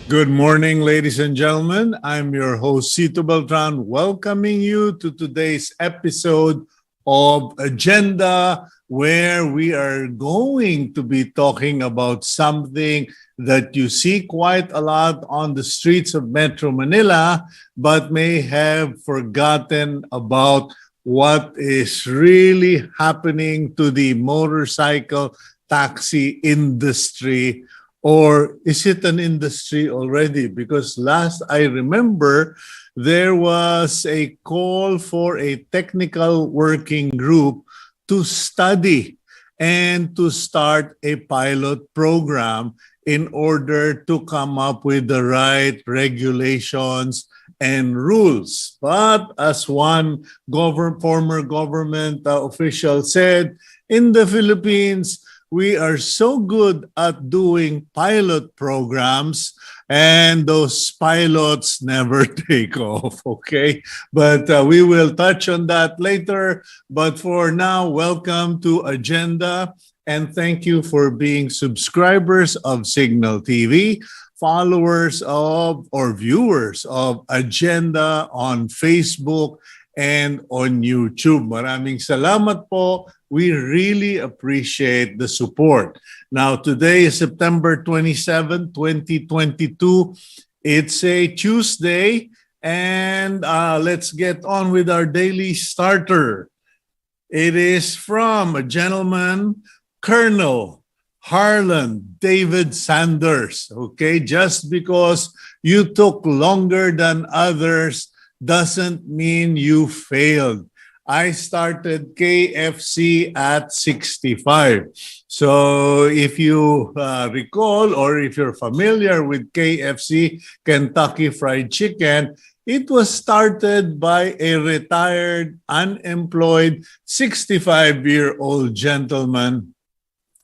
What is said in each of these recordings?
Good morning, ladies and gentlemen. I'm your host, Cito Beltran, welcoming you to today's episode of Agenda, where we are going to be talking about something that you see quite a lot on the streets of Metro Manila, but may have forgotten about what is really happening to the motorcycle taxi industry. Or is it an industry already? Because last I remember, there was a call for a technical working group to study and to start a pilot program in order to come up with the right regulations and rules. But as one former government official said, in the Philippines, we are so good at doing pilot programs and those pilots never take off, okay? But we will touch on that later. But for now, welcome to Agenda and thank you for being subscribers of Cignal TV, followers of or viewers of Agenda on Facebook and on YouTube. Maraming salamat po. We really appreciate the support. Now, today is September 27, 2022. It's a Tuesday, and let's get on with our daily starter. It is from a gentleman, Colonel Harlan David Sanders. Okay, just because you took longer than others doesn't mean you failed. I started KFC at 65. So if you recall or if you're familiar with KFC, Kentucky Fried Chicken, it was started by a retired, unemployed, 65-year-old gentleman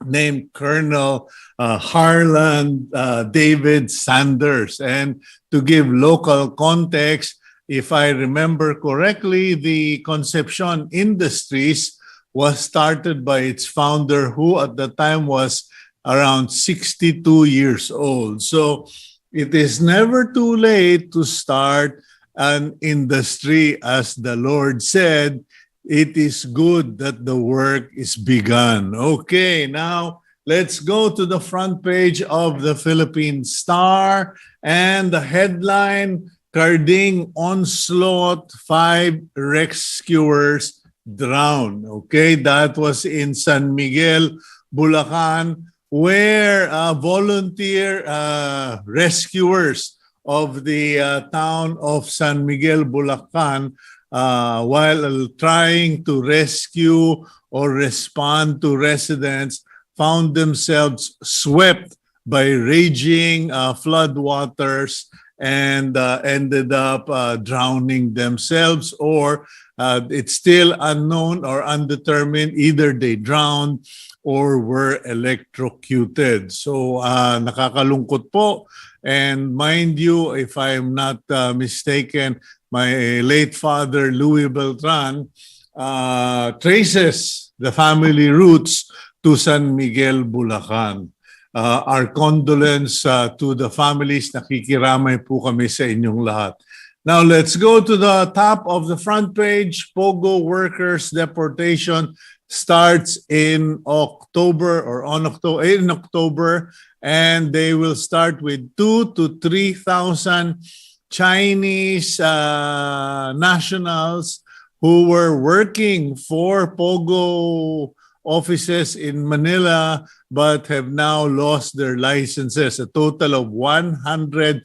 named Colonel Harlan David Sanders. And to give local context, if I remember correctly, the Concepcion Industries was started by its founder, who at the time was around 62 years old. So it is never too late to start an industry. As the Lord said, it is good that the work is begun. Okay, now let's go to the front page of the Philippine Star and the headline, Carding onslaught, 5 rescuers drowned. Okay, that was in San Miguel, Bulacan, where volunteer rescuers of the town of San Miguel, Bulacan, while trying to rescue or respond to residents, found themselves swept by raging floodwaters and ended up drowning themselves, or it's still unknown or undetermined. Either they drowned or were electrocuted. So nakakalungkot po. And mind you, if I'm not mistaken, my late father, Louis Beltran, traces the family roots to San Miguel, Bulacan. Our condolence to the families. Nakikiramay po kami sa inyong lahat. Now, let's go to the top of the front page. Pogo workers deportation starts in October or in October, and they will start with 2,000 to 3,000 Chinese nationals who were working for Pogo offices in Manila but have now lost their licenses. A total of 175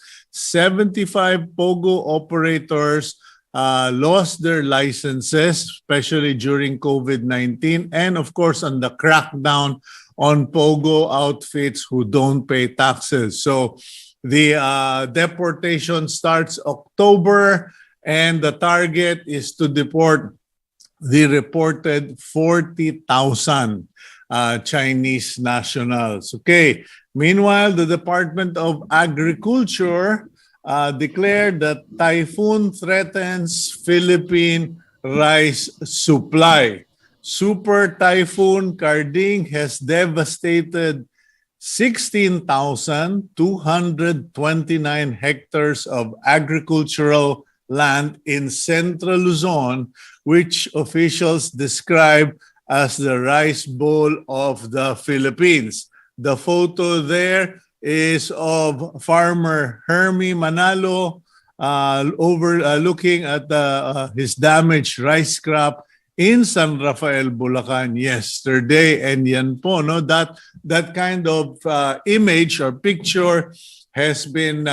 Pogo operators lost their licenses, especially during COVID-19, and of course on the crackdown on Pogo outfits who don't pay taxes. So the deportation starts October, and the target is to deport the reported 40,000 Chinese nationals. Okay. Meanwhile, the Department of Agriculture declared that Typhoon threatens Philippine rice supply. Super Typhoon Carding has devastated 16,229 hectares of agricultural land in Central Luzon, which officials describe as the rice bowl of the Philippines. The photo there is of farmer Hermie Manalo looking at his damaged rice crop in San Rafael, Bulacan yesterday. And yan po, no, that kind of image or picture has been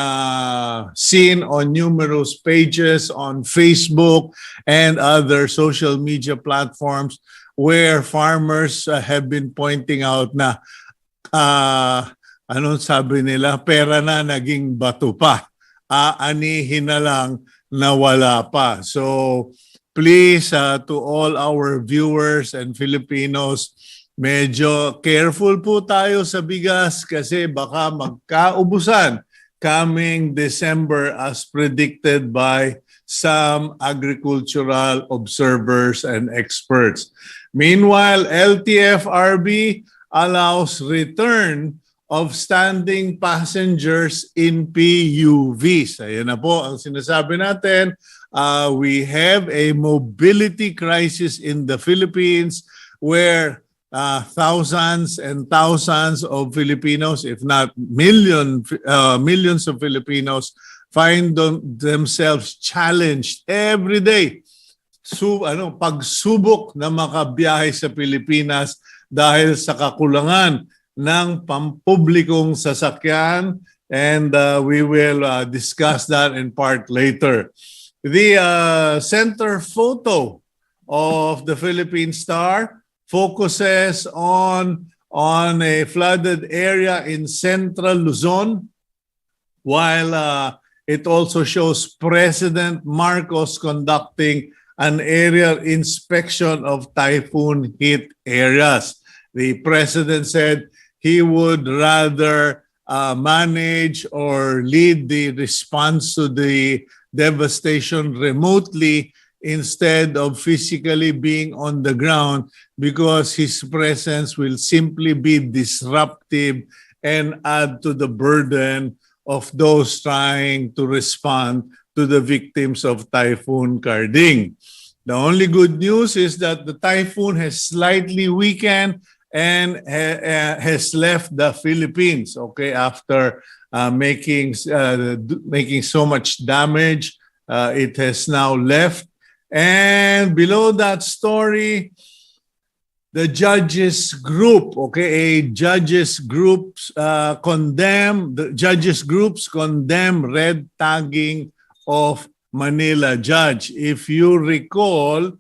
seen on numerous pages on Facebook and other social media platforms where farmers have been pointing out na anong sabi nila, pera na naging bato pa. Aanihin na lang na wala pa. So please, to all our viewers and Filipinos, medyo careful po tayo sa bigas kasi baka magkaubusan coming December as predicted by some agricultural observers and experts. Meanwhile, LTFRB allows return of standing passengers in PUVs. Ayan na po ang sinasabi natin. We have a mobility crisis in the Philippines where thousands and thousands of Filipinos, if not millions of Filipinos, find themselves challenged every day. Pagsubok na makabiyahe sa Pilipinas dahil sa kakulangan ng pampublikong sasakyan, and we will discuss that in part later. The center photo of the Philippine Star focuses on a flooded area in Central Luzon, while it also shows President Marcos conducting an aerial inspection of typhoon-hit areas. The president said he would rather manage or lead the response to the devastation remotely instead of physically being on the ground because his presence will simply be disruptive and add to the burden of those trying to respond to the victims of Typhoon Carding. The only good news is that the typhoon has slightly weakened and has left the Philippines, okay, after making so much damage. It has now left. And below that story, the judges group, okay, judges groups condemn red tagging of Manila judge. If you recall,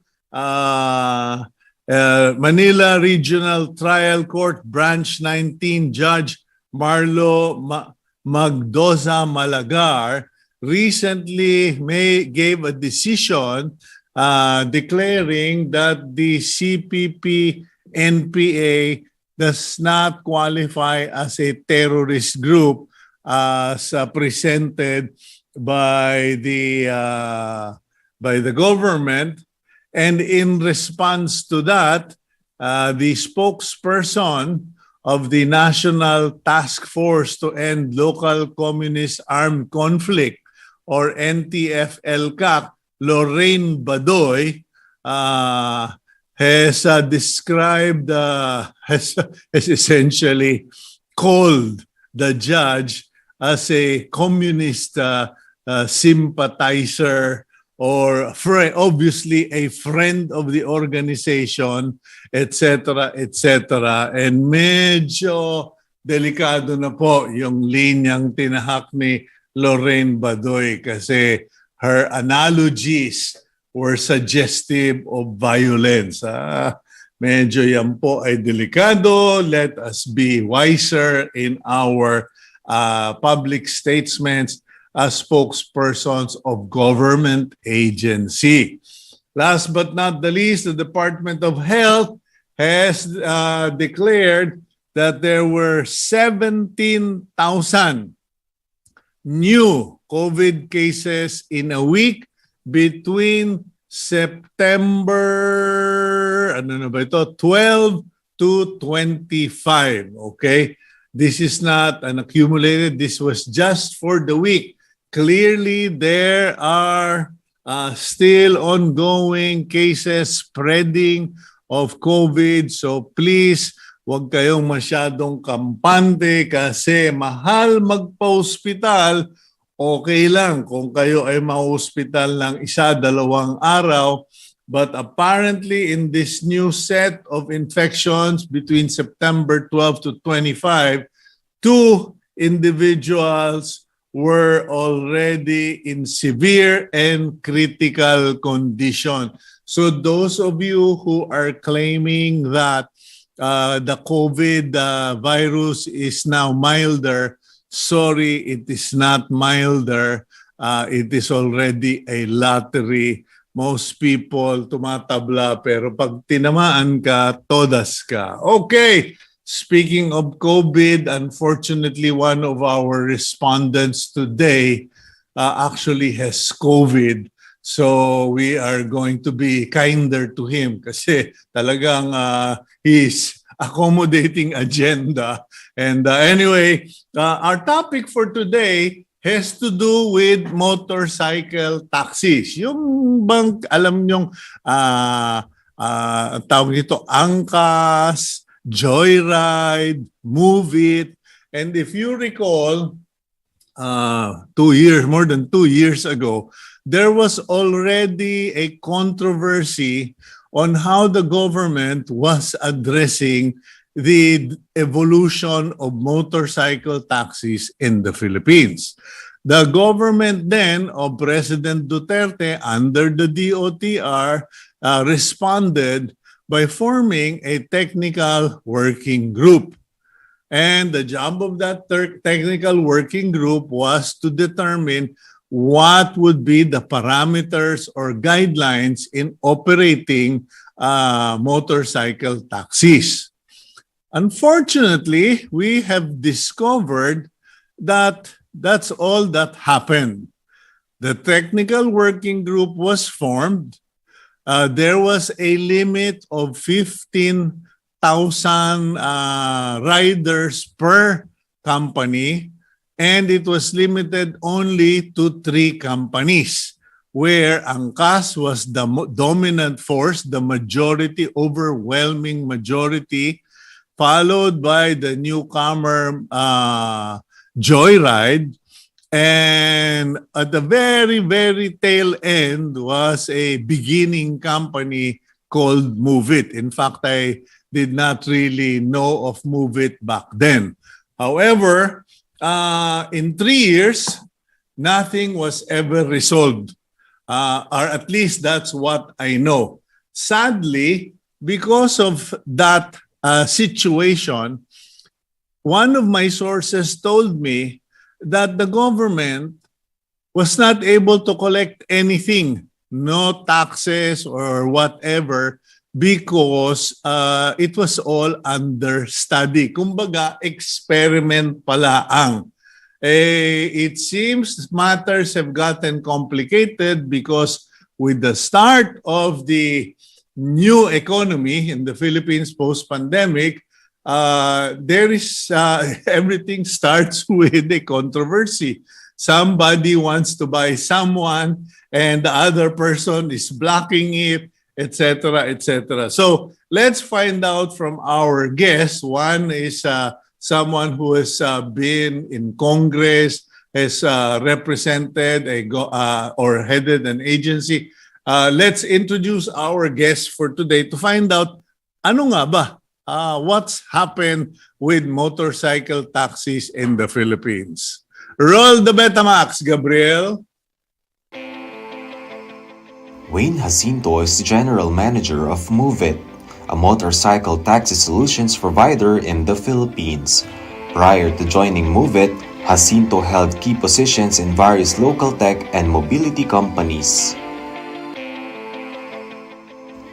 Manila Regional Trial Court Branch 19 Judge Marlo Magdoza Malagar recently gave a decision declaring that the CPP-NPA does not qualify as a terrorist group as presented by the government. And in response to that, the spokesperson of the National Task Force to End Local Communist Armed Conflict, or NTF-LCAC, Lorraine Badoy, has described, has essentially called the judge as a communist sympathizer or obviously a friend of the organization, etc., etc. And medyo delikado na po yung linyang tinahak ni Lorraine Badoy kasi her analogies were suggestive of violence. Medyo yan po ay delikado. Let us be wiser in our public statements as spokespersons of government agency. Last but not the least, the Department of Health has declared that there were 17,000 new COVID cases in a week between September 12 to 25. Okay? This is not an accumulated. This was just for the week. Clearly, there are still ongoing cases spreading of COVID. So please, huwag kayong masyadong kampante kasi mahal magpa-hospital. Okay lang kung kayo ay ma-hospital ng 1-2 araw. But apparently in this new set of infections between September 12 to 25, 2 individuals were already in severe and critical condition. So those of you who are claiming that the COVID virus is now milder, sorry, it is not milder. It is already a lottery. Most people tumatabla pero pag tinamaan ka, todas ka. Okay, speaking of COVID, unfortunately, one of our respondents today actually has COVID. So we are going to be kinder to him kasi talagang his accommodating agenda. And anyway, our topic for today has to do with motorcycle taxis. Yung bang alam nyong tawag nito, angkas, joyride, move it. And if you recall, more than 2 years ago, there was already a controversy on how the government was addressing the evolution of motorcycle taxis in the Philippines. The government then of President Duterte under the DOTR responded by forming a technical working group. And the job of that technical working group was to determine what would be the parameters or guidelines in operating motorcycle taxis. Unfortunately, we have discovered that that's all that happened. The technical working group was formed. There was a limit of 15,000 riders per company, and it was limited only to 3 companies, where angkas was the dominant force, the majority, overwhelming majority, followed by the newcomer Joyride, and at the very, very tail end was a beginning company called Move It. In fact, I did not really know of Move It back then. However, in 3 years, nothing was ever resolved, or at least that's what I know. Sadly, because of that situation, one of my sources told me that the government was not able to collect anything, no taxes or whatever, because it was all under study. Kumbaga, experiment pala ang. It seems matters have gotten complicated because with the start of the new economy in the Philippines post-pandemic, there is everything starts with a controversy. Somebody wants to buy someone and the other person is blocking it, etc., etc. So let's find out from our guests. One is someone who has been in Congress, has represented or headed an agency. Let's introduce our guest for today to find out ano nga ba what's happened with motorcycle taxis in the Philippines. Roll the Betamax, Gabriel. Wayne Jacinto is the general manager of Move It, a motorcycle taxi solutions provider in the Philippines. Prior to joining Move It, Jacinto held key positions in various local tech and mobility companies.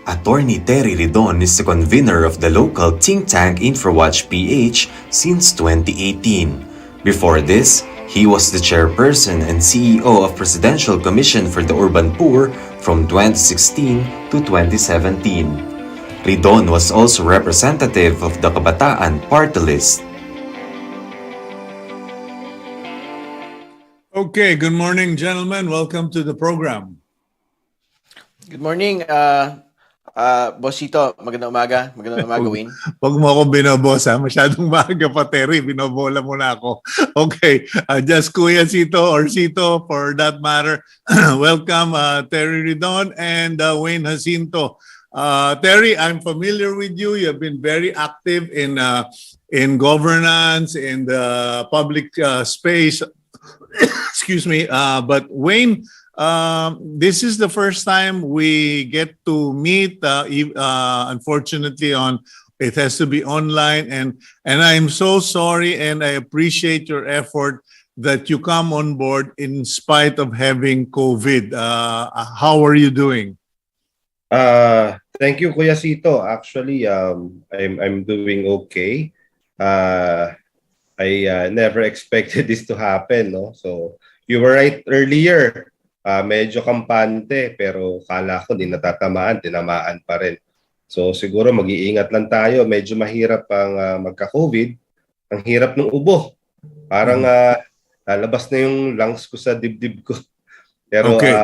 Attorney Terry Ridon is the convener of the local think tank Infrawatch PH since 2018. Before this, he was the chairperson and CEO of Presidential Commission for the Urban Poor from 2016 to 2017. Ridon was also representative of the Kabataan Party List. Okay, good morning, gentlemen. Welcome to the program. Good morning, Boss Cito. Magandang umaga, Wag, Wayne. wag mo akong binoboss, ha? Masyadong maaga pa, Terry. Binobola mo na ako. Okay, just Kuya Cito or Cito for that matter. Welcome, Terry Ridon and Wayne Jacinto. Terry, I'm familiar with you. You've been very active in governance, in the public space. Excuse me. But Wayne, this is the first time we get to meet. Unfortunately, it has to be online, and I'm so sorry, and I appreciate your effort that you come on board in spite of having COVID. How are you doing? Thank you, Kuya Cito. Actually, I'm doing okay. I never expected this to happen, no? So, you were right earlier. Medyo kampante, pero kala ko di tinamaan pa rin. So, siguro mag-iingat lang tayo. Medyo mahirap ang magka-COVID. Ang hirap ng ubo. Parang lalabas na yung lungs ko sa dibdib ko. Pero, Okay.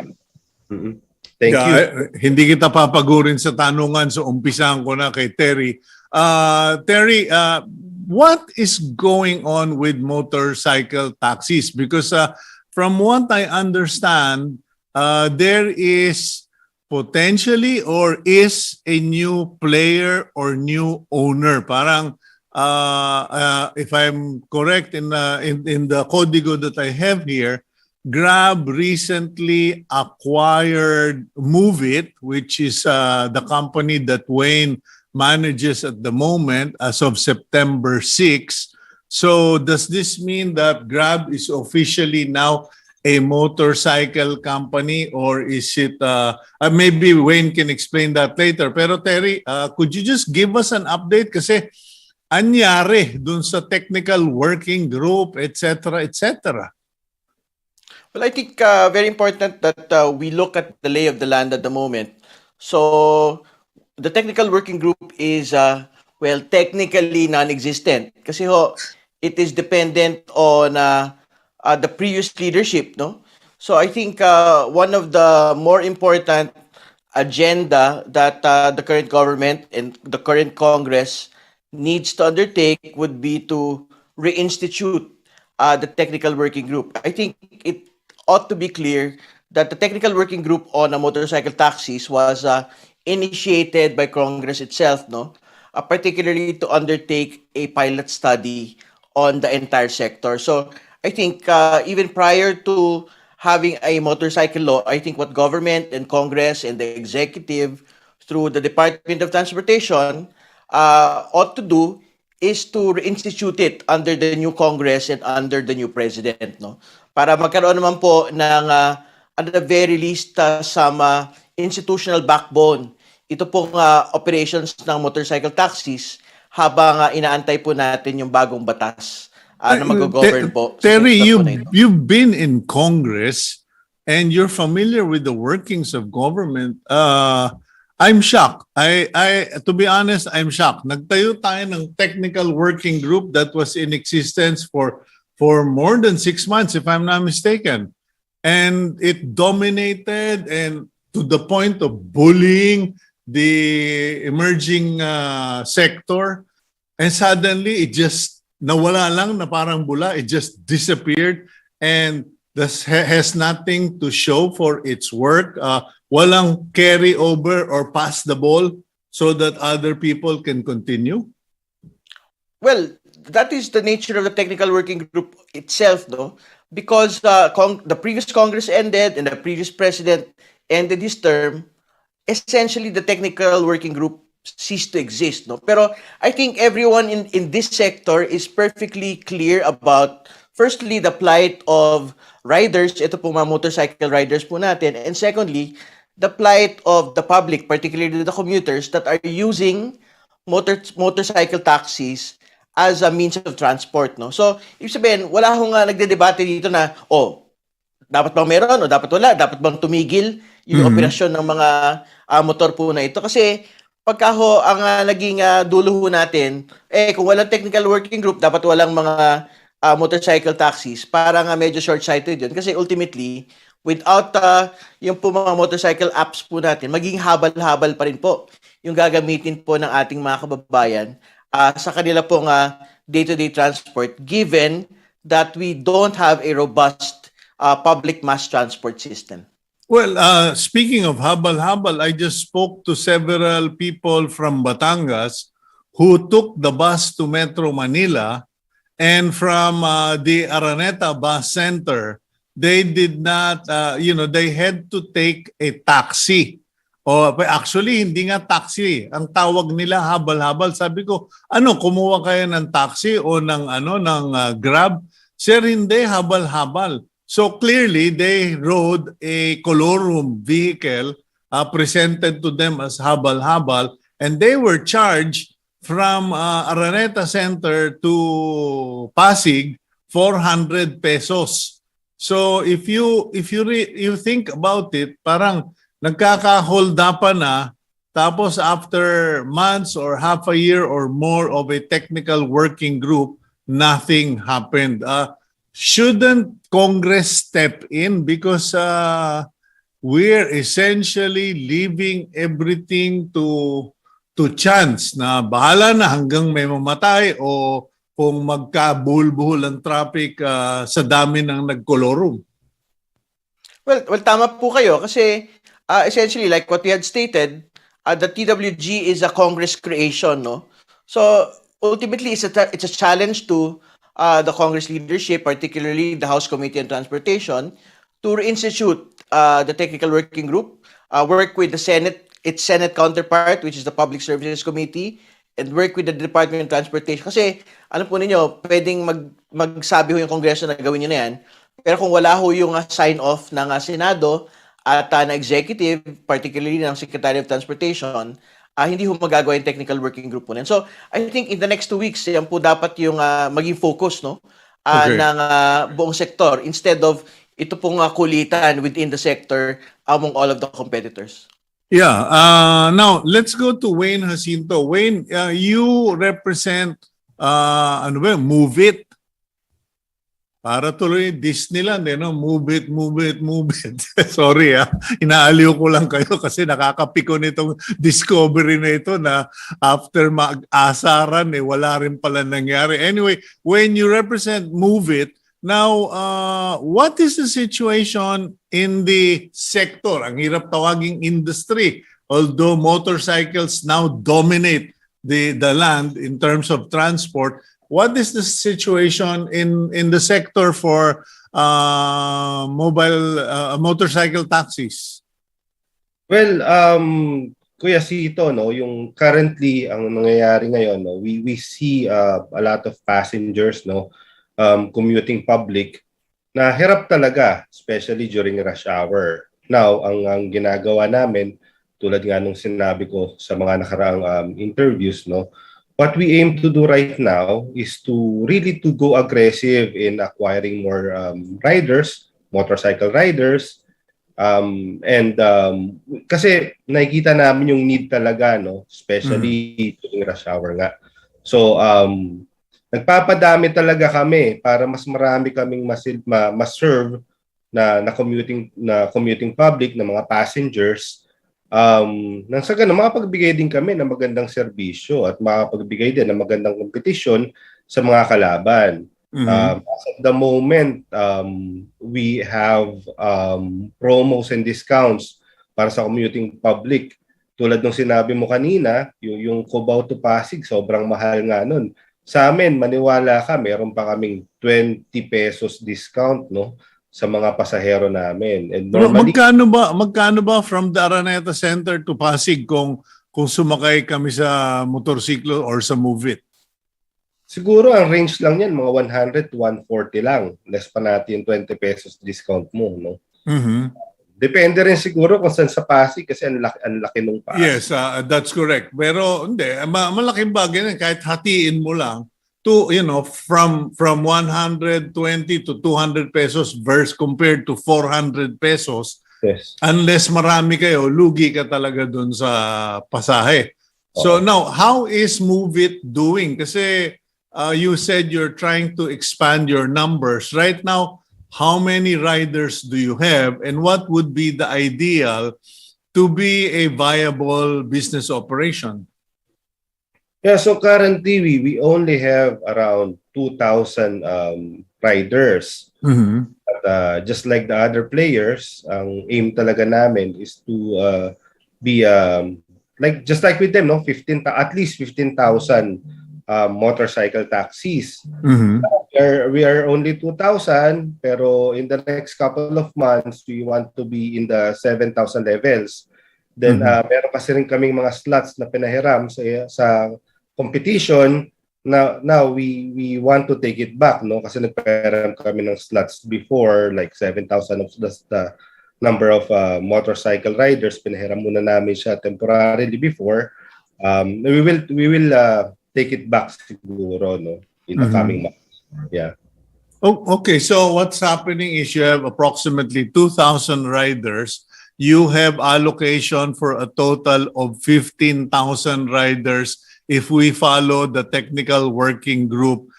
Thank you. Hindi kita papagurin sa tanungan, so umpisahan ko na kay Terry. Terry, what is going on with motorcycle taxis? Because from what I understand, there is potentially or is a new player or new owner. Parang, if I'm correct in the código that I have here, Grab recently acquired Move It, which is the company that Wayne manages at the moment as of September 6. So does this mean that Grab is officially now a motorcycle company, or is it, maybe Wayne can explain that later. Pero Terry, could you just give us an update? Kasi anyari dun sa technical working group, etc., etc. Well, I think very important that we look at the lay of the land at the moment. So, the technical working group is, well, technically non-existent. Kasi it is dependent on the previous leadership, no? So, I think one of the more important agenda that the current government and the current Congress needs to undertake would be to reinstitute the technical working group. I think it ought to be clear that the technical working group on motorcycle taxis was initiated by Congress itself, no? Particularly to undertake a pilot study on the entire sector. So I think even prior to having a motorcycle law, I think what government and Congress and the executive through the Department of Transportation ought to do is to reinstitute it under the new Congress and under the new President, no? Para magkaroon naman po ng at the very least some institutional backbone ito pong operations ng motorcycle taxis habang inaantay po natin yung bagong batas na mag-govern po. Terry, you've been in Congress and you're familiar with the workings of government. I'm shocked. To be honest, I'm shocked. Nagtayo tayo ng technical working group that was in existence for more than 6 months, if I'm not mistaken. And it dominated and to the point of bullying the emerging sector. And suddenly, it just nawala lang na parang bula. It just disappeared. And this has nothing to show for its work. Walang carry over or pass the ball so that other people can continue. Well, that is the nature of the technical working group itself, no? Because the previous Congress ended and the previous president ended his term, essentially the technical working group ceased to exist, no? Pero I think everyone in this sector is perfectly clear about, firstly, the plight of riders, ito po mga motorcycle riders po natin, and secondly, the plight of the public, particularly the commuters that are using motorcycle taxis as a means of transport, no? So, ibig sabihin, wala akong nagdedebate dito na, dapat bang meron o dapat wala? Dapat bang tumigil yung operasyon ng mga motor po na ito? Kasi, pagka ang naging dulo natin, kung walang technical working group, dapat walang mga motorcycle taxis, parang medyo short-sighted yun. Kasi ultimately, without yung po mga motorcycle apps po natin, magiging habal-habal pa rin po yung gagamitin po ng ating mga kababayan sa kanila pong day-to-day transport, given that we don't have a robust public mass transport system. Well, speaking of habal-habal, I just spoke to several people from Batangas who took the bus to Metro Manila, and from the Araneta Bus Center, they did not, they had to take a taxi. O actually, hindi nga taxi. Ang tawag nila habal-habal. Sabi ko, kumuha kayo ng taxi o ng Grab? Sir, hindi, habal-habal. So clearly, they rode a colorum vehicle presented to them as habal-habal, and they were charged from Araneta Center to Pasig, 400 pesos. So if you think about it, parang nagkaka-holdapan na, tapos after months or half a year or more of a technical working group, nothing happened. Shouldn't Congress step in, because we're essentially leaving everything to chance na bahala na hanggang may mamatay o kung magkabuhol-buhol ang traffic sa dami ng nagkolorum? Well, tama po kayo kasi essentially like what we had stated, the TWG is a Congress creation, no? So ultimately it's a challenge to the Congress leadership, particularly the House Committee on Transportation, to reinstitute the technical working group, work with the Senate, its Senate counterpart, which is the Public Services Committee, and work with the Department of Transportation. Kasi, ano po ninyo, pwedeng magsabi ho yung Kongreso na gawin nyo na yan, pero kung wala ho yung sign-off ng Senado at na executive, particularly ng Secretary of Transportation, hindi ho magagawa yung technical working group po na yan. So, I think in the next 2 weeks, yan po dapat yung maging focus, no? Ng buong sektor, instead of ito pong kulitan within the sector among all of the competitors. Yeah. Now, let's go to Wayne Jacinto. Wayne, you represent, Move It. Para tuloy Disneyland, no? Move it, move it, move it. Sorry, inaaliw ko lang kayo kasi nakakapiko nitong discovery na ito na after mag-asaran, wala rin pala nangyari. Anyway, when you represent Move It, now, what is the situation in the sector? Ang hirap tawaging industry. Although motorcycles now dominate the land in terms of transport, what is the situation in the sector for motorcycle taxis? Well, Kuya Cito, no, yung currently ang nangyayari ngayon, no, we see a lot of passengers, no, commuting public na hirap talaga, especially during rush hour. Now, ang ginagawa namin, tulad nga nung sinabi ko sa mga nakaraang interviews, no, what we aim to do right now is to really to go aggressive in acquiring more riders, motorcycle riders, kasi nakikita namin yung need talaga, no, especially during rush hour nga. So nagpapadami talaga kami para mas marami kaming ma-serve na commuting public, na mga passengers. Nang sa ganun, makapagbigay din kami ng magandang serbisyo at makapagbigay din ng magandang kompetisyon sa mga kalaban. As of the moment, we have promos and discounts para sa commuting public. Tulad ng sinabi mo kanina, yung Cubao to Pasig, sobrang mahal nga nun. Sa amin, maniwala ka, meron pa kaming 20 pesos discount, no, sa mga pasahero namin. And normally, magkano ba from the Araneta Center to Pasig kung sumakay kami sa motorsiklo or sa Move It? Siguro ang range lang yan, mga 100 to 140 lang. Less pa natin 20 pesos discount mo, no? Depende rin siguro kung saan sa Pasig kasi ang laki nung Pasig. Yes, that's correct. Pero hindi, malaking bagay na kahit hatiin mo lang to, from 120 to 200 pesos versus compared to 400 pesos. Yes. Unless marami kayo, lugi ka talaga dun sa pasahe. So now, how is Move It doing? Kasi you said you're trying to expand your numbers. Right now, how many riders do you have, and what would be the ideal to be a viable business operation? Yeah, so currently we only have around 2,000 riders. Mhm. But just like the other players, ang aim talaga namin is to be like just like with them, no, at least 15,000 motorcycle taxis. Mhm. We are only 2,000, pero in the next couple of months we want to be in the 7,000 levels. Then meron kasi rin kaming mga slots na pinahiram sa competition. Now we want to take it back, no, kasi nagpahiram kami ng slots before, like 7,000 of the number of motorcycle riders. Pinahiram muna namin siya temporarily before. We will take it back siguro, no, in the coming months. Yeah. Oh, okay. So what's happening is you have approximately 2,000 riders. You have allocation for a total of 15,000 riders if we follow the technical working group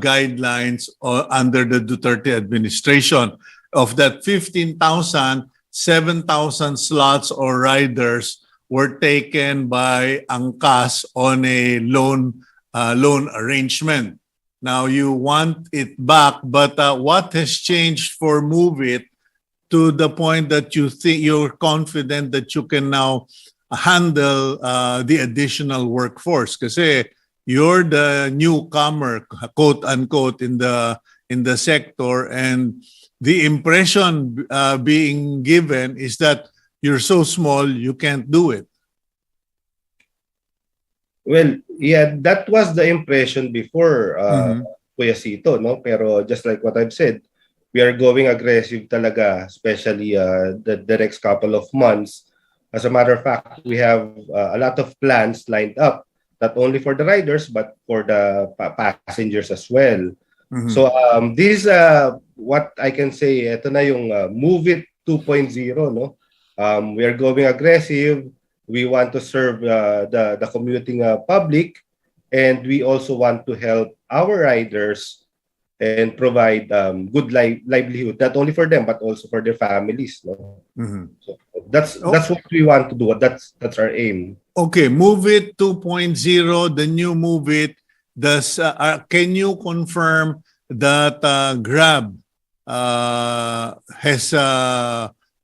guidelines under the Duterte administration. Of that 15,000, 7,000 slots or riders were taken by Angkas on a loan arrangement. Now you want it back, but what has changed for Move It to the point that you think you're confident that you can now handle the additional workforce? Kasi you're the newcomer, quote unquote, in the sector, and the impression being given is that you're so small you can't do it. Well, yeah, that was the impression before, Kuya Cito, no? Pero just like what I've said, we are going aggressive talaga, especially the next couple of months. As a matter of fact, we have a lot of plans lined up, not only for the riders, but for the passengers as well. So this is what I can say, ito na yung Move It 2.0, no? We are going aggressive. We want to serve the commuting public, and we also want to help our riders and provide good livelihood, not only for them but also for their families. No? So that's what we want to do. That's our aim. Okay, Move It 2.0, the new Move It. Can you confirm that Grab has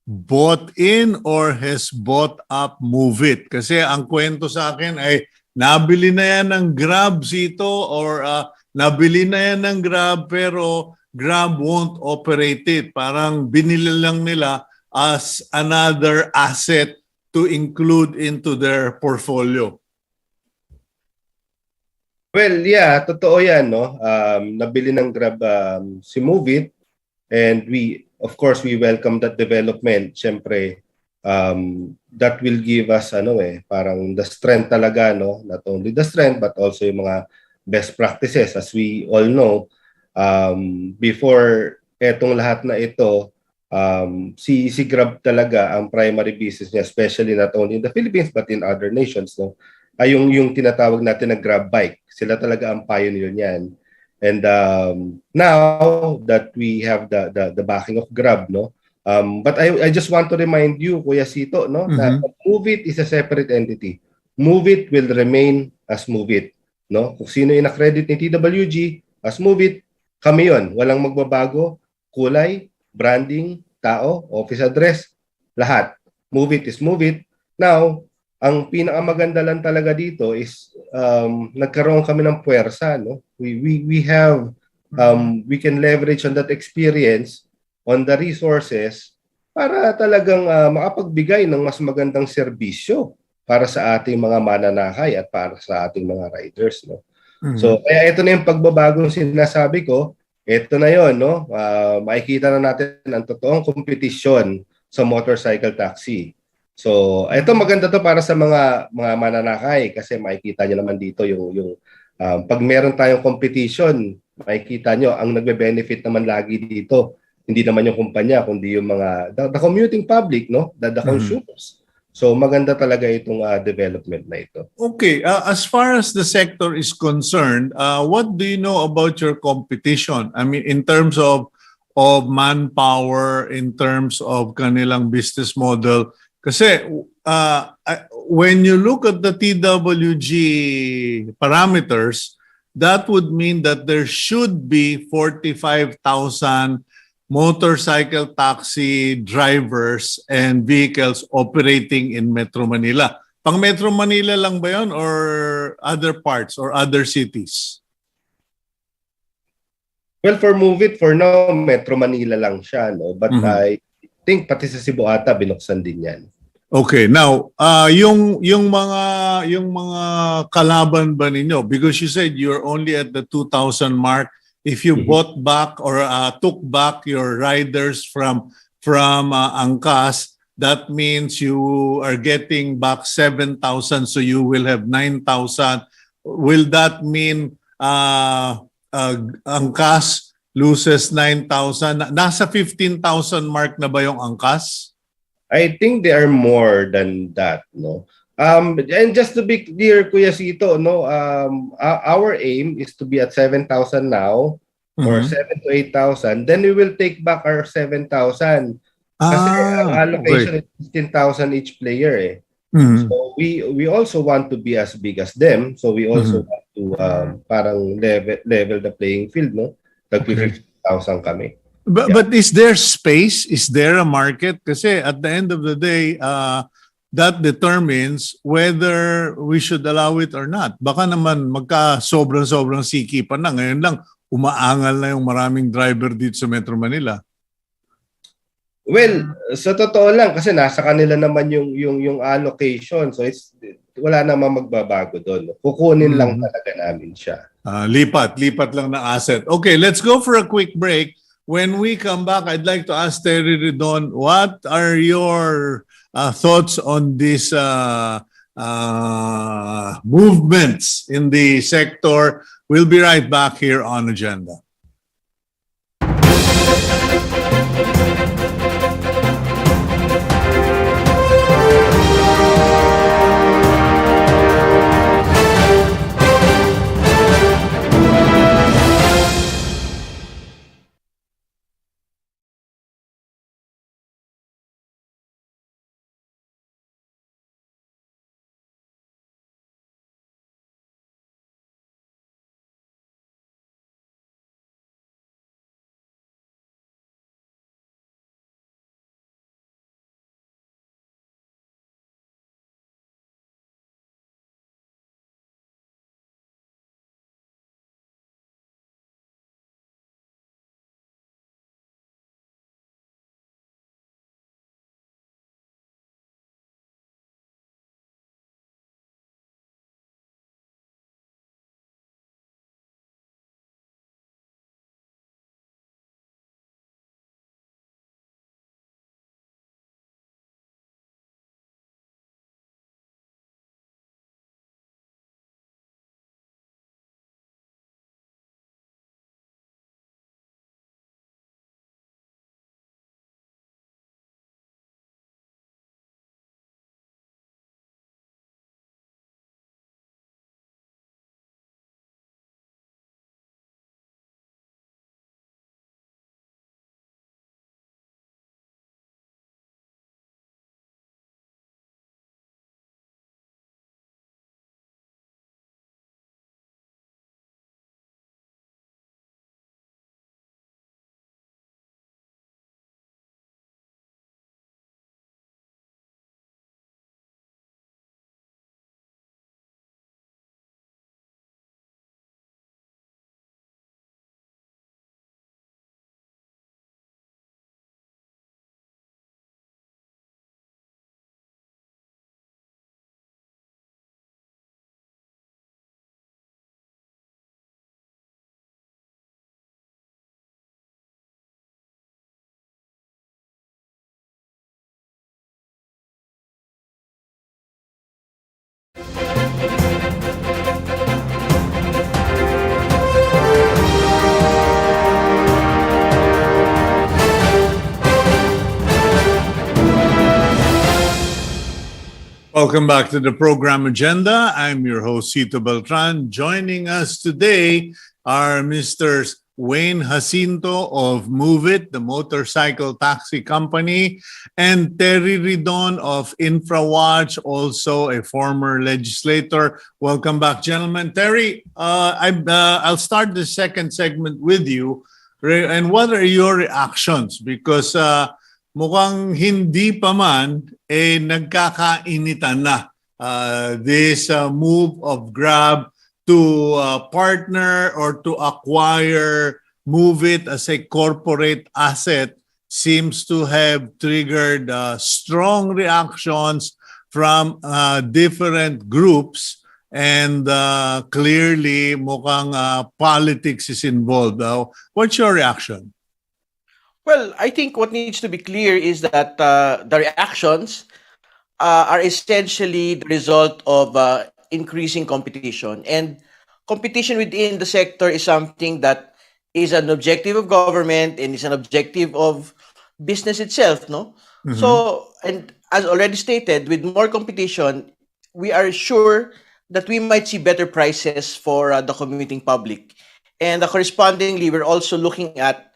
bought in or has bought up Move It? Kasi ang kwento sa akin ay nabili na yan ng Grab, Cito, or nabili na yan ng Grab pero Grab won't operate it. Parang binili lang nila as another asset to include into their portfolio. Well, yeah, totoo yan, no? Nabili ng Grab si Move It, and of course, we welcome that development. Siyempre, that will give us parang the strength talaga, no? Not only the strength but also yung mga best practices. As we all know, before etong lahat na ito, si Grab talaga ang primary business niya, especially not only in the Philippines but in other nations, no? Ay yung tinatawag natin na Grab bike. Sila talaga ang pioneer niyan. And now that we have the backing of Grab, no? But I just want to remind you, Kuya Cito, no, that Move It is a separate entity. Move It will remain as Move It, no? Kung sino yung na-credit ni TWG as Move It, kami yon. Walang magbabago, kulay, branding, tao, office address, lahat. Move It is Move It. Now, ang pinakamaganda lang talaga dito is nagkaroon kami ng puwersa, no? We have we can leverage on that experience, on the resources, para talagang makapagbigay ng mas magandang serbisyo para sa ating mga mananakay at para sa ating mga riders, no? So kaya ito na yung pagbabagong sinasabi ko. Ito na yon, no? Makikita na natin ang totoong kompetisyon sa motorcycle taxi. So, ito maganda to para sa mga mananakay kasi makikita niyo naman dito yung pag meron tayong competition, makikita niyo ang nagbe-benefit naman lagi dito. Hindi naman yung kumpanya kundi yung mga the commuting public, no? The consumers. So maganda talaga itong development na ito. Okay, as far as the sector is concerned, what do you know about your competition? I mean, in terms of manpower, in terms of kanilang business model. Kasi when you look at the TWG parameters, that would mean that there should be 45,000 motorcycle taxi drivers and vehicles operating in Metro Manila. Pang Metro Manila lang ba yun or other parts or other cities? Well, for Move It, for now, Metro Manila lang siya, no? But I think pati sa Cebu ata binuksan din yan. Okay, now yung mga kalaban ba ninyo, because you said you're only at the 2,000 mark. If you bought back or took back your riders from Angkas, that means you are getting back 7,000, so you will have 9,000. Will that mean Angkas loses 9,000? Nasa 15,000 mark na ba yung Angkas? I think they are more than that, no? And just to be clear, Kuya Cito, no, our aim is to be at 7,000 now or 7 to 8,000. Then we will take back our 7,000. Kasi ang allocation is 15,000 each player eh. So we also want to be as big as them. So we also want to parang level the playing field, no? Tag-15,000 kami. But is there space? Is there a market? Kasi at the end of the day, that determines whether we should allow it or not. Baka naman magka sobrang sikipan na. Ngayon lang, umaangal na yung maraming driver dito sa Metro Manila. Well, sa totoo lang kasi nasa kanila naman yung allocation. So wala namang magbabago doon. Kukunin lang talaga namin siya. Lipat lang ng asset. Okay, let's go for a quick break. When we come back, I'd like to ask Terry Ridon, what are your thoughts on these movements in the sector? We'll be right back here on Agenda. Welcome back to the program agenda. I'm your host, Cito Beltran. Joining us today are Mr. Wayne Jacinto of Move It, the motorcycle taxi company, and Terry Ridon of Infrawatch, also a former legislator. Welcome back, gentlemen. Terry, I'll start the second segment with you. And what are your reactions? Because mukhang hindi pa man nagkakainitan na this move of Grab to partner or to acquire Move It as a corporate asset seems to have triggered strong reactions from different groups, and clearly mukhang politics is involved. What's your reaction? Well, I think what needs to be clear is that the reactions are essentially the result of increasing competition. And competition within the sector is something that is an objective of government and is an objective of business itself, no? Mhm. So, and as already stated, with more competition, we are sure that we might see better prices for the commuting public. And correspondingly, we're also looking at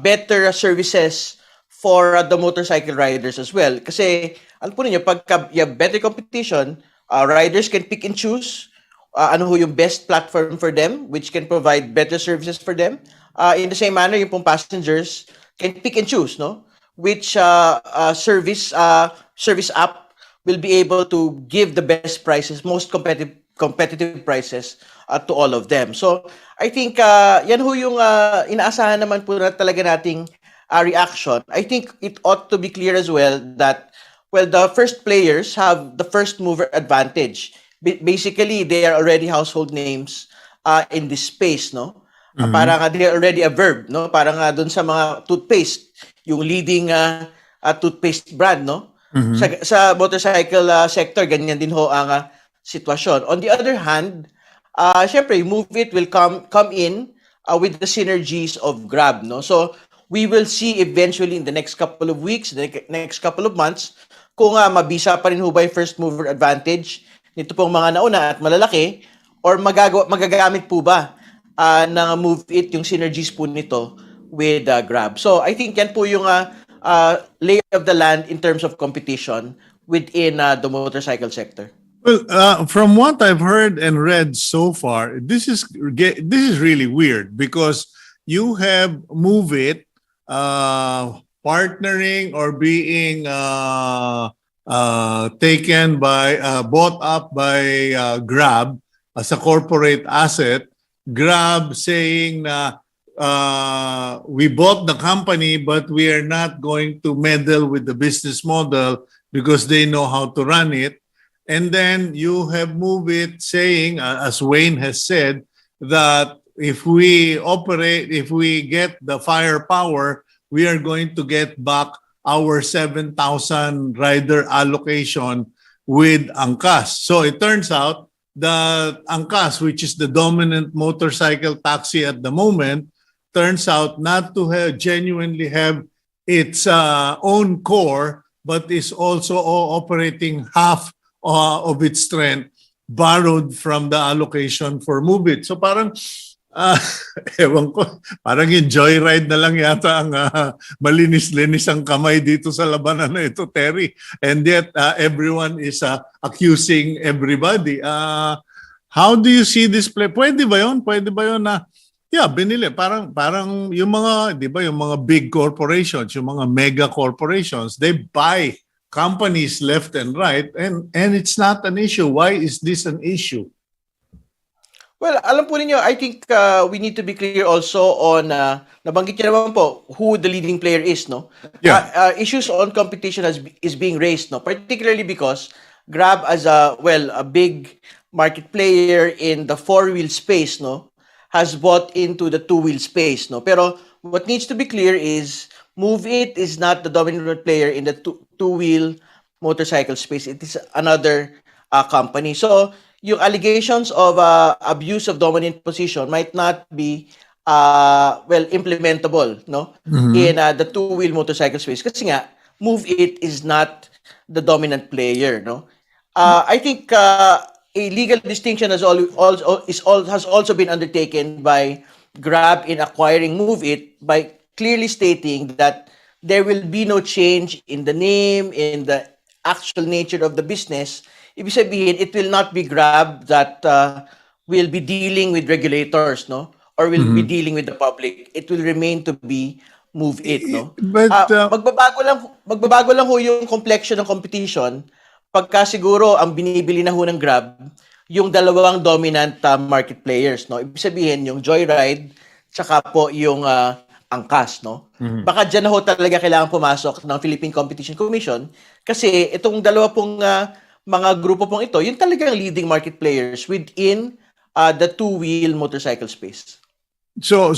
better services for the motorcycle riders as well. Kasi, alam po ninyo, pagka you have better competition, riders can pick and choose ano ho yung best platform for them, which can provide better services for them. In the same manner, yung pong passengers can pick and choose, no? Which service app will be able to give the best prices, most competitive prices to all of them. So, I think yan ho yung inaasahan naman po na talaga nating reaction. I think it ought to be clear as well that, well, the first players have the first mover advantage. Basically, they are already household names in this space, no? Parang they're already a verb, no? Parang dun sa mga toothpaste, yung leading toothpaste brand, no? Sa motorcycle sector, ganyan din ho ang sitwasyon. On the other hand, syempre, Move It will come in with the synergies of Grab, no? So, we will see eventually in the next couple of weeks, the next couple of months, kung mabisa pa rin ho ba yung first mover advantage nito pong mga nauna at malalaki, or magagamit po ba ng Move It yung synergies po nito with Grab. So I think yan po yung lay of the land in terms of competition within the motorcycle sector. Well, from what I've heard and read so far, this is really weird because you have Move It partnering or being taken by, bought up by Grab as a corporate asset. Grab saying na we bought the company but we are not going to meddle with the business model because they know how to run it. And then you have Move It saying, as Wayne has said, that if we get the firepower, we are going to get back our 7,000 rider allocation with Angkas. So it turns out that Angkas, which is the dominant motorcycle taxi at the moment, turns out not to genuinely have its own core, but is also operating half of its strength borrowed from the allocation for Move It. So parang ewan ko, parang yung joyride na lang yata ang malinis-linis ang kamay dito sa labanan na ito, Terry. And yet everyone is accusing everybody. How do you see this play? Pwede ba yun? Pwede ba yun na binili. Parang yung mga, di ba, yung mga big corporations, yung mga mega corporations, they buy companies left and right, and it's not an issue. Why is this an issue? Well, alam po ninyo, I think we need to be clear also on, nabanggit niyo naman po, who the leading player is, no? Yeah. Issues on competition is being raised, no? Particularly because Grab as a big market player in the four-wheel space, no? Has bought into the two-wheel space, no? Pero what needs to be clear is Move It is not the dominant player in the two-wheel motorcycle space. It is another company. So, yung allegations of abuse of dominant position might not be implementable, no? In the two-wheel motorcycle space. Kasi nga, Move It is not the dominant player, no? I think a legal distinction has also been undertaken by Grab in acquiring Move It by clearly stating that there will be no change in the name, in the actual nature of the business. Ibig sabihin, it will not be Grab that will be dealing with regulators, no? Or will be dealing with the public. It will remain to be Move It, no? But Magbabago lang ho yung complexion ng competition pagka siguro ang binibili na ho ng Grab yung dalawang dominant market players, no? Ibig sabihin yung Joyride tsaka po yung Angkas, no? Baka diyan na ho talaga kailangan pumasok ng Philippine Competition Commission kasi itong dalawa pong mga grupo pong ito, yun talagang leading market players within the two-wheel motorcycle space. So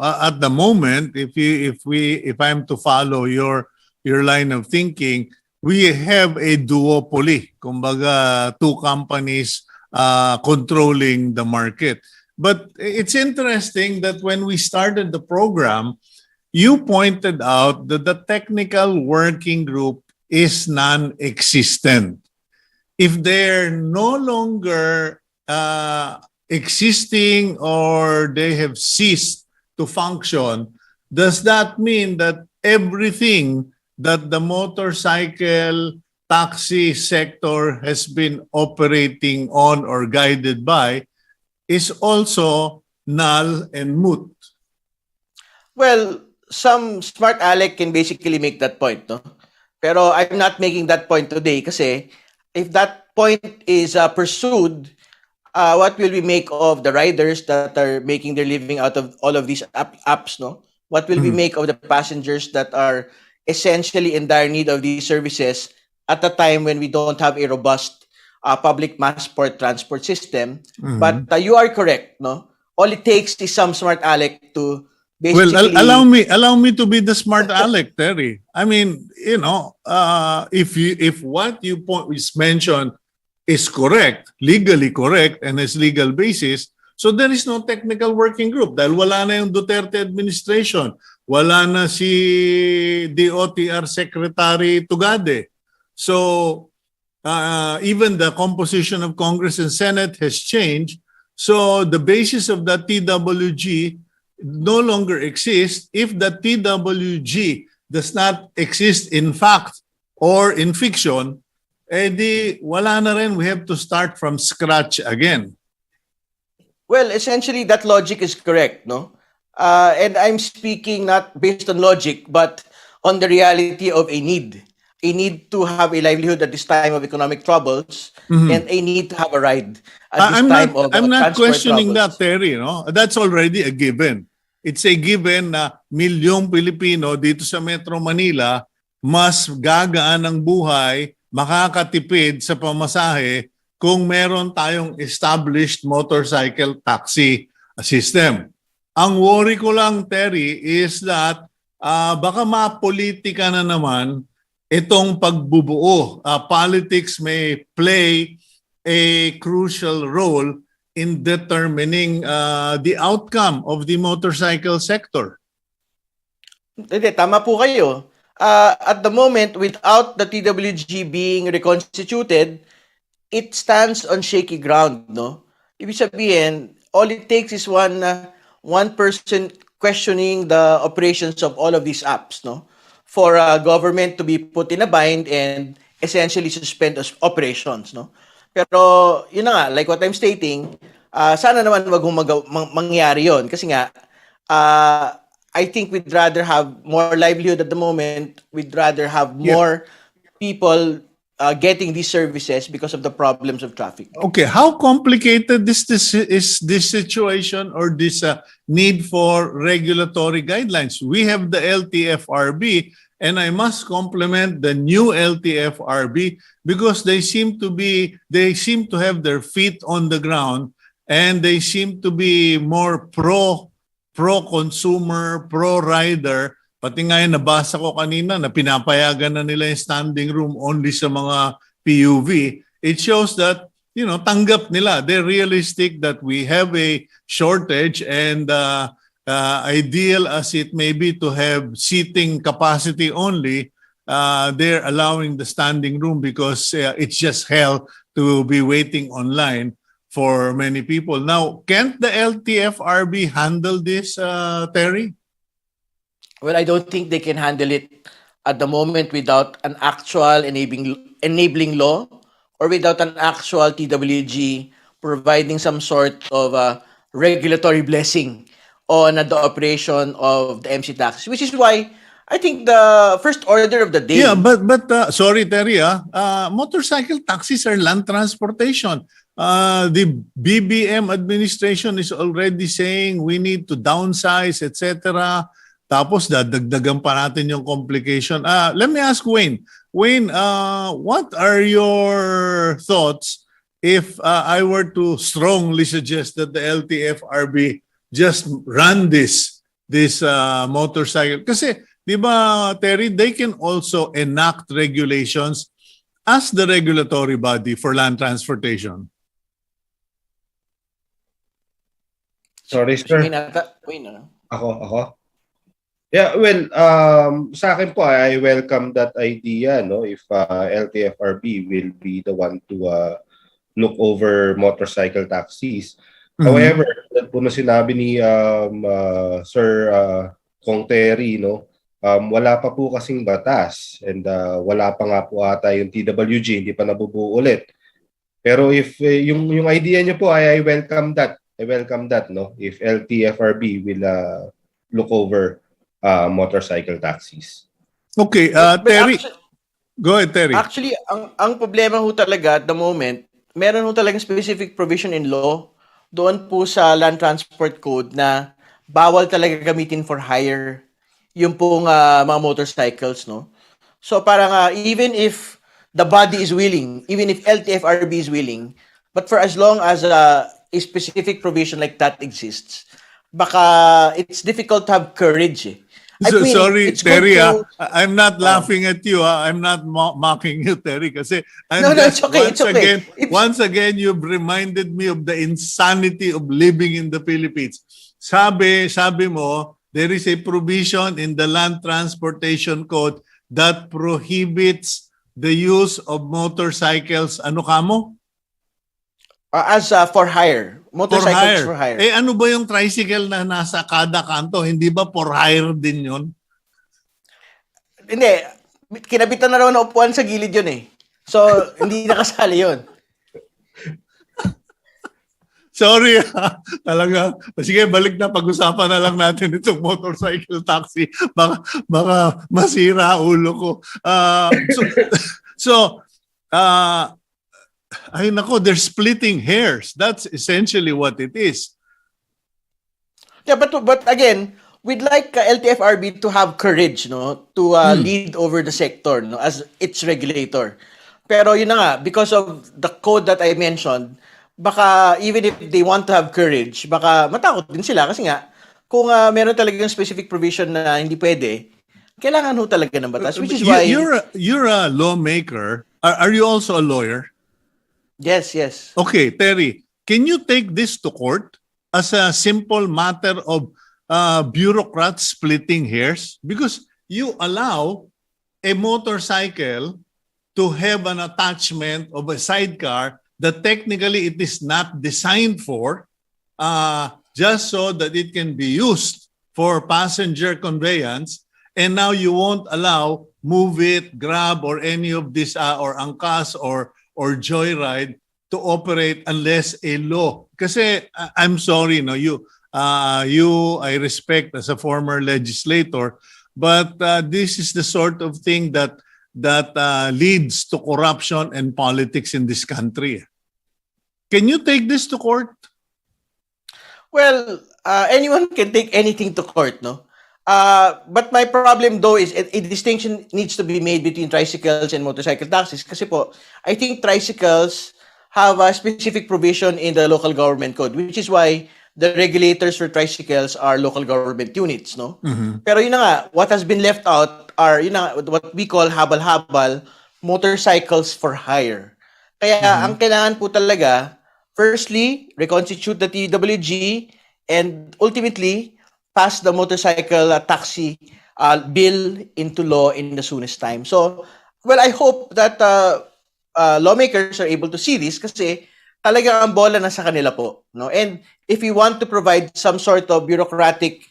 at the moment, if I'm to follow your line of thinking, we have a duopoly, kumbaga two companies controlling the market. But it's interesting that when we started the program, you pointed out that the technical working group is non-existent. If they're no longer existing or they have ceased to function, does that mean that everything that the motorcycle taxi sector has been operating on or guided by is also null and moot? Well, some smart aleck can basically make that point, no? Pero I'm not making that point today kasi if that point is pursued, what will we make of the riders that are making their living out of all of these apps, no? What will we make of the passengers that are essentially in dire need of these services at a time when we don't have a robust public mass transport system? But you are correct, no? All it takes is some smart aleck to basically... Well, allow me to be the smart aleck, Terry. I mean, you know, if what you mentioned is correct, legally correct, and has legal basis, so there is no technical working group dahil wala na yung Duterte administration, wala na si DOTR Secretary Tugade. So even the composition of Congress and Senate has changed. So the basis of the TWG no longer exists. If the TWG does not exist in fact or in fiction, di wala na rin. We have to start from scratch again. Well, essentially, that logic is correct, no? And I'm speaking not based on logic, but on the reality of a need. A need to have a livelihood at this time of economic troubles, and a need to have a ride at this time of I'm not transport questioning troubles. that, Terry. No? That's already a given. It's a given na milyong Pilipino dito sa Metro Manila mas gagaan ang buhay, makakatipid sa pamasahe kung meron tayong established motorcycle taxi system. Ang worry ko lang, Terry, is that baka mapolitika na naman itong pagbubuo. Politics may play a crucial role in determining the outcome of the motorcycle sector. Hindi, tama po kayo. At the moment, without the TWG being reconstituted, it stands on shaky ground, no? Ibig sabihin, all it takes is one person questioning the operations of all of these apps, no? For government to be put in a bind and essentially suspend operations, no? Pero yun na nga, like what I'm stating, sana naman wag mangyari yon kasi nga I think we'd rather have more livelihood at the moment. We'd rather have more people getting these services because of the problems of traffic. Okay, how complicated is this situation or this need for regulatory guidelines? We have the LTFRB, and I must compliment the new LTFRB because they seem to have their feet on the ground, and they seem to be more pro-consumer, pro-rider. Pati nga yung nabasa ko kanina na pinapayagan na nila yung standing room only sa mga PUV. It shows that, you know, tanggap nila. They're realistic that we have a shortage, and ideal as it may be to have seating capacity only, they're allowing the standing room because it's just hell to be waiting online for many people. Now, can't the LTFRB handle this, Terry? Well, I don't think they can handle it at the moment without an actual enabling law or without an actual TWG providing some sort of regulatory blessing on the operation of the MC taxes, which is why I think the first order of the day. Yeah, but sorry, Terry, motorcycle taxis are land transportation. The BBM administration is already saying we need to downsize, etc. Tapos dadagdagan pa natin yung complication. Let me ask Wayne. Wayne, what are your thoughts if I were to strongly suggest that the LTFRB just run this motorcycle? Kasi, di ba, Terry, they can also enact regulations as the regulatory body for land transportation. Sorry, sir. Wayne, Ako? Yeah, well, sa akin po, I welcome that idea, no? If LTFRB will be the one to look over motorcycle taxis. Mhm. However, that po na sinabi ni Sir Kong Terry, no? Wala pa po kasing batas and wala pa nga po ata yung TWG, hindi pa nabubuo ulit. Pero if yung idea niyo po, I welcome that. I welcome that, no? If LTFRB will look over motorcycle taxis. Okay, Terry. Go ahead, Terry. Actually, ang problema ho talaga at the moment, meron ho talagang specific provision in law doon po sa Land Transport Code na bawal talaga gamitin for hire yung pong mga motorcycles, no? So parang even if the body is willing, even if LTFRB is willing, but for as long as a specific provision like that exists, baka it's difficult to have courage. Sorry, Terry. I'm not laughing at you. I'm not mocking you, Terry. Kasi it's okay. Once again, you've reminded me of the insanity of living in the Philippines. Sabi mo, there is a provision in the Land Transportation Code that prohibits the use of motorcycles. Ano kamo? As for hire. Motorcycles for hire. Ano ba yung tricycle na nasa kada kanto? Hindi ba for hire din yun? Hindi. Kinabitan na raw na upuan sa gilid yun eh. So, hindi nakasali yun. Sorry talaga. Sige, balik na. Pag-usapan na lang natin itong motorcycle taxi. Baka masira ulo ko. Ay nako, they're splitting hairs. That's essentially what it is. Yeah, but again, we'd like LTFRB to have courage, no, to lead over the sector, no, as its regulator. Pero yun na nga, because of the code that I mentioned, baka even if they want to have courage, baka matakot din sila kasi nga kung meron talagang specific provision na hindi pwede, kailangan ho talaga ng batas, which is why you're a lawmaker. Are you also a lawyer? Yes. Okay, Terry, can you take this to court as a simple matter of bureaucrats splitting hairs? Because you allow a motorcycle to have an attachment of a sidecar that technically it is not designed for, just so that it can be used for passenger conveyance, and now you won't allow Move It, Grab, or any of this, or Angkas, or Joyride to operate unless a law. Kasi I'm sorry, no, you I respect as a former legislator, but this is the sort of thing that leads to corruption and politics in this country. Can you take this to court? Well, anyone can take anything to court, no? But my problem though is a distinction needs to be made between tricycles and motorcycle taxis kasi po, I think tricycles have a specific provision in the local government code, which is why the regulators for tricycles are local government units, no? Mm-hmm. Pero yun na nga, what has been left out are yun na, what we call habal-habal motorcycles for hire. Kaya ang kailangan po talaga, firstly, reconstitute the TWG and ultimately pass the motorcycle taxi bill into law in the soonest time. So, well, I hope that lawmakers are able to see this kasi talagang ang bola nasa kanila po. No? And if we want to provide some sort of bureaucratic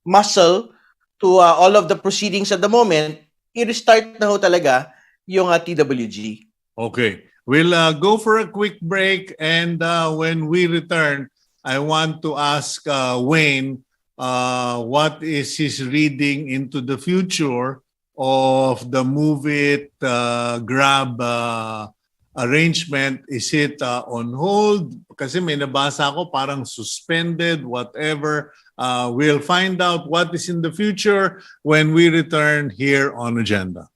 muscle to all of the proceedings at the moment, i-restart na ho talaga yung TWG. Okay. We'll go for a quick break, and when we return, I want to ask Wayne what is his reading into the future of the Move It Grab arrangement. Is it on hold? Kasi may nabasa ko parang suspended, whatever. We'll find out what is in the future when we return here on Agenda.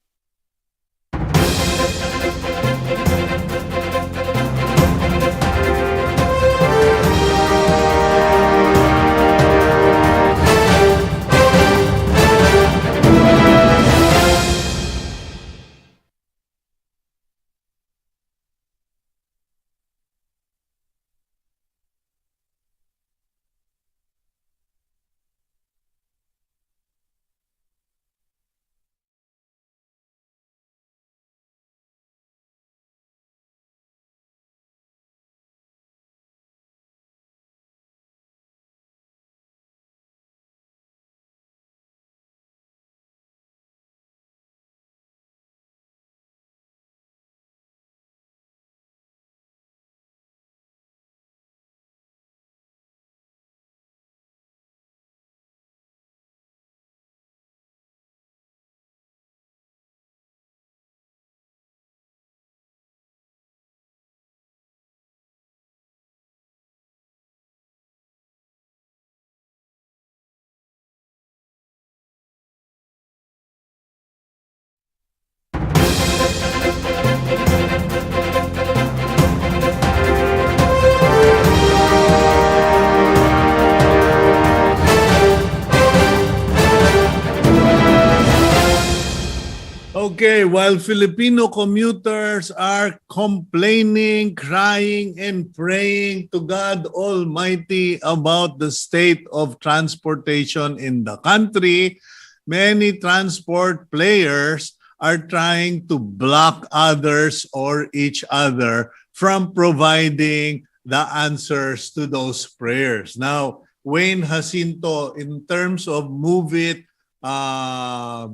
Okay, while Filipino commuters are complaining, crying, and praying to God Almighty about the state of transportation in the country, many transport players are trying to block others or each other from providing the answers to those prayers. Now, Wayne Jacinto, in terms of Move It,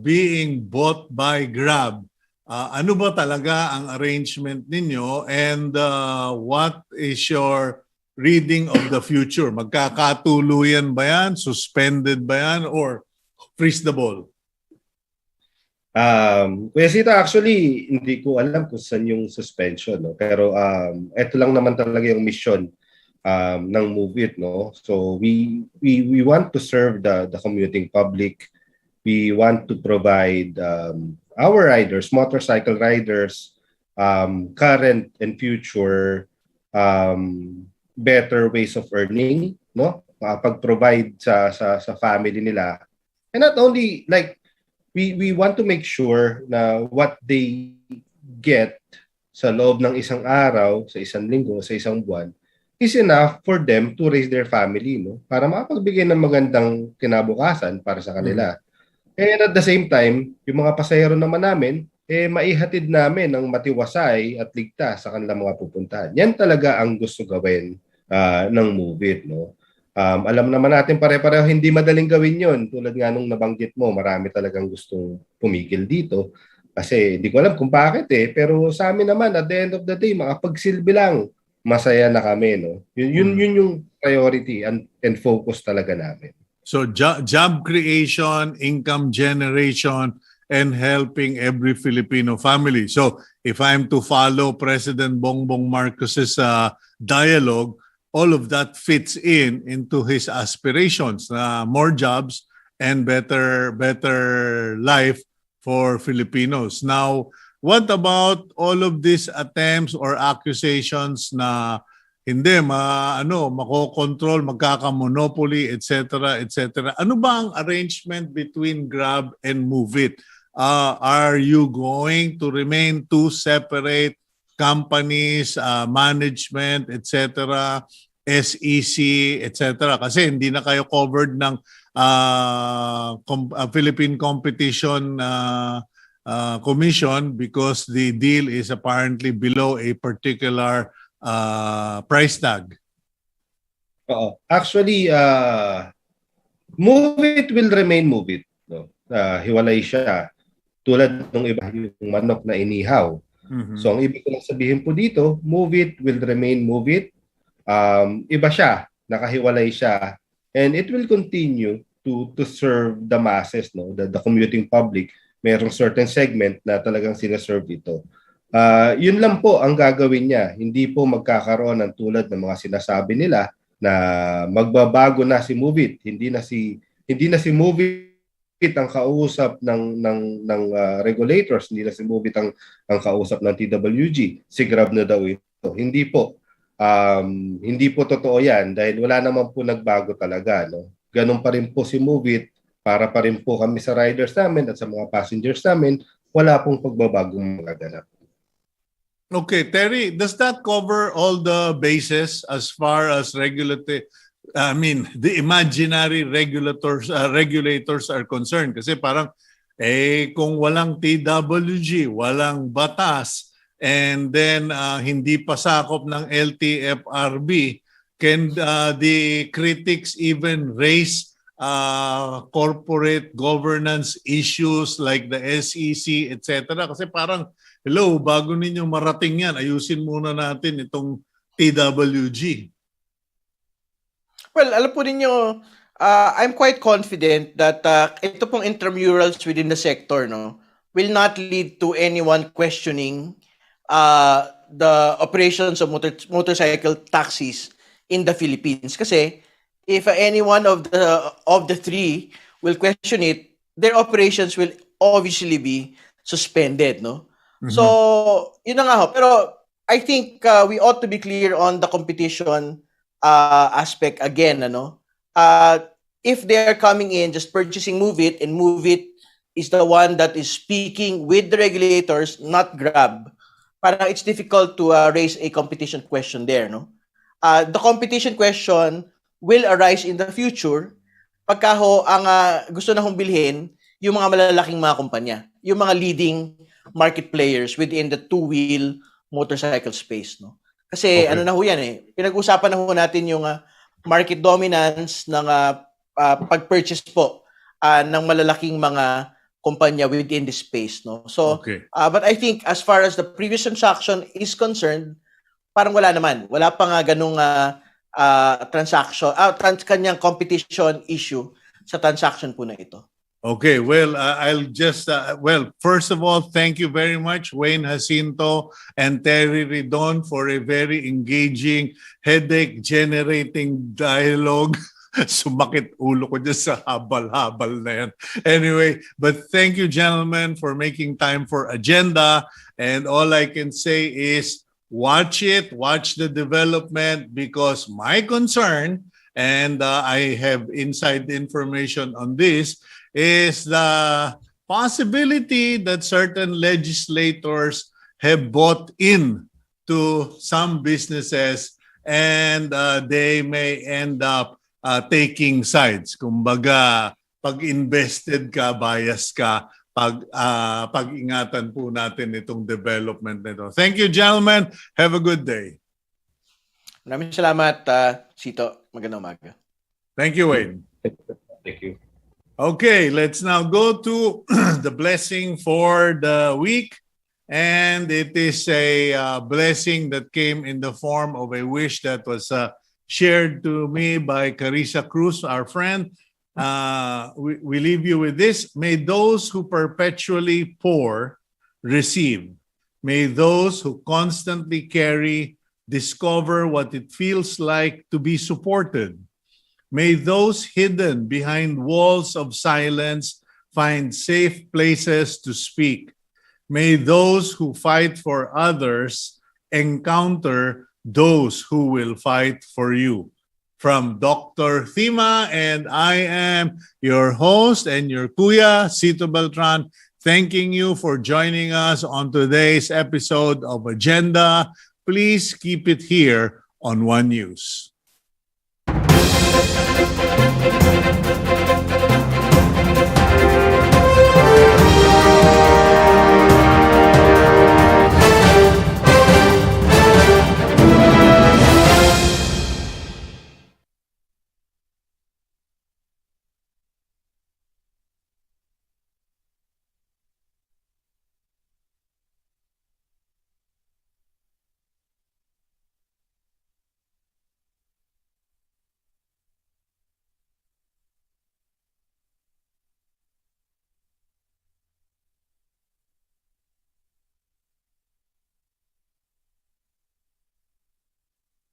being bought by Grab, ano ba talaga ang arrangement ninyo, and what is your reading of the future? Magkakatuluyan ba yan? Suspended ba yan? Or freeze the ball? Kuya Sita, actually, hindi ko alam kung saan yung suspension. No? Pero ito lang naman talaga yung mission ng Move It. No? So we want to serve the commuting public. We want to provide our riders, motorcycle riders, current and future better ways of earning, no? Makapag-provide sa family nila. And not only like we want to make sure na what they get sa loob ng isang araw, sa isang linggo, sa isang buwan is enough for them to raise their family, no? Para makapagbigay ng magandang kinabukasan para sa kanila. And at the same time, yung mga pasahero naman namin, maihatid namin ng matiwasay at ligtas sa kanilang mga pupuntahan. Yan talaga ang gusto gawin ng Move It. No? Alam naman natin pare-pareho hindi madaling gawin yon. Tulad nga nung nabanggit mo, marami talagang gustong pumigil dito. Kasi hindi ko alam kung bakit pero sa amin naman, at the end of the day, makapagsilbi lang, masaya na kami. No? Yun yung priority and focus talaga namin. So job creation, income generation, and helping every Filipino family. So if I'm to follow President Bongbong Marcos's dialogue, all of that fits into his aspirations na more jobs and better life for Filipinos. Now, what about all of these attempts or accusations na hindi makokontrol, magkakamonopoly, etc., etc.? Ano ba ang arrangement between Grab and Move It? Are you going to remain two separate companies, management, etc., SEC, etc.? Kasi hindi na kayo covered ng Philippine Competition Commission because the deal is apparently below a particular price tag. Oo. Actually, Move It will remain Move It. No? Hiwalay siya. Tulad ng iba, yung manok na inihaw. Mhm. So, ang ibig ko lang sabihin po dito, Move It will remain Move It. Iba siya. Nakahiwalay siya. And it will continue to serve the masses, no? The commuting public. Merong certain segment na talagang sinaserve ito. Yun lang po ang gagawin niya. Hindi po magkakaroon ng tulad ng mga sinasabi nila na magbabago na si Move It. Hindi na si Move It ang kausap ng regulators, hindi na si Move It ang kausap ng TWG. Si Grab na daw ito. Hindi po. Hindi po totoo 'yan dahil wala naman po nagbago talaga, no. Ganun pa rin po si Move It, para pa rin po kami sa riders namin at sa mga passengers namin, wala pong pagbabagong magaganap. Okay, Terry, does that cover all the bases as far as the imaginary regulators are concerned? Kasi parang, kung walang TWG, walang batas, and then hindi pa sakop ng LTFRB, can the critics even raise corporate governance issues like the SEC, etc.? Kasi parang, hello, bago ninyo marating yan, ayusin muna natin itong TWG. Well, alam po ninyo, I'm quite confident that ito pong intramurals within the sector, no, will not lead to anyone questioning the operations of motorcycle taxis in the Philippines. Kasi if any one of the three will question it, their operations will obviously be suspended, no? Mm-hmm. So, yun na nga ho. Pero I think we ought to be clear on the competition aspect again, ano? If they are coming in just purchasing Move It, and Move It is the one that is speaking with the regulators, not Grab, parang it's difficult to raise a competition question there, no? The competition question will arise in the future pagka ho ang gusto na hong bilhin yung mga malalaking mga kumpanya, yung mga leading market players within the two-wheel motorcycle space, no? Kasi Okay. ano na ho yan pinag-usapan na ho natin yung market dominance ng pag-purchase po ng malalaking mga kumpanya within this space, no? So, Okay. but I think as far as the previous transaction is concerned, parang wala naman. Wala pa nga ganung transaction, kanyang competition issue sa transaction po na ito. Okay, well, I'll just, first of all, thank you very much, Wayne Jacinto and Terry Ridon, for a very engaging, headache-generating dialogue. Sumakit ulo ko dyan sa habal-habal na yan. Anyway, but thank you, gentlemen, for making time for Agenda. And all I can say is, watch it, watch the development, because my concern, and I have inside information on this, is the possibility that certain legislators have bought in to some businesses and they may end up taking sides. Kumbaga, pag invested ka, bias ka, pag-ingatan po natin itong development nito. Thank you, gentlemen. Have a good day. Maraming salamat, Cito. Magandang umaga. Thank you, Wayne. Thank you. Okay, let's now go to the blessing for the week. And it is a blessing that came in the form of a wish that was shared to me by Carissa Cruz, our friend. We leave you with this. May those who perpetually pour receive. May those who constantly carry discover what it feels like to be supported. May those hidden behind walls of silence find safe places to speak. May those who fight for others encounter those who will fight for you. From Dr. Thima, and I am your host and your kuya, Cito Beltran, thanking you for joining us on today's episode of Agenda. Please keep it here on One News.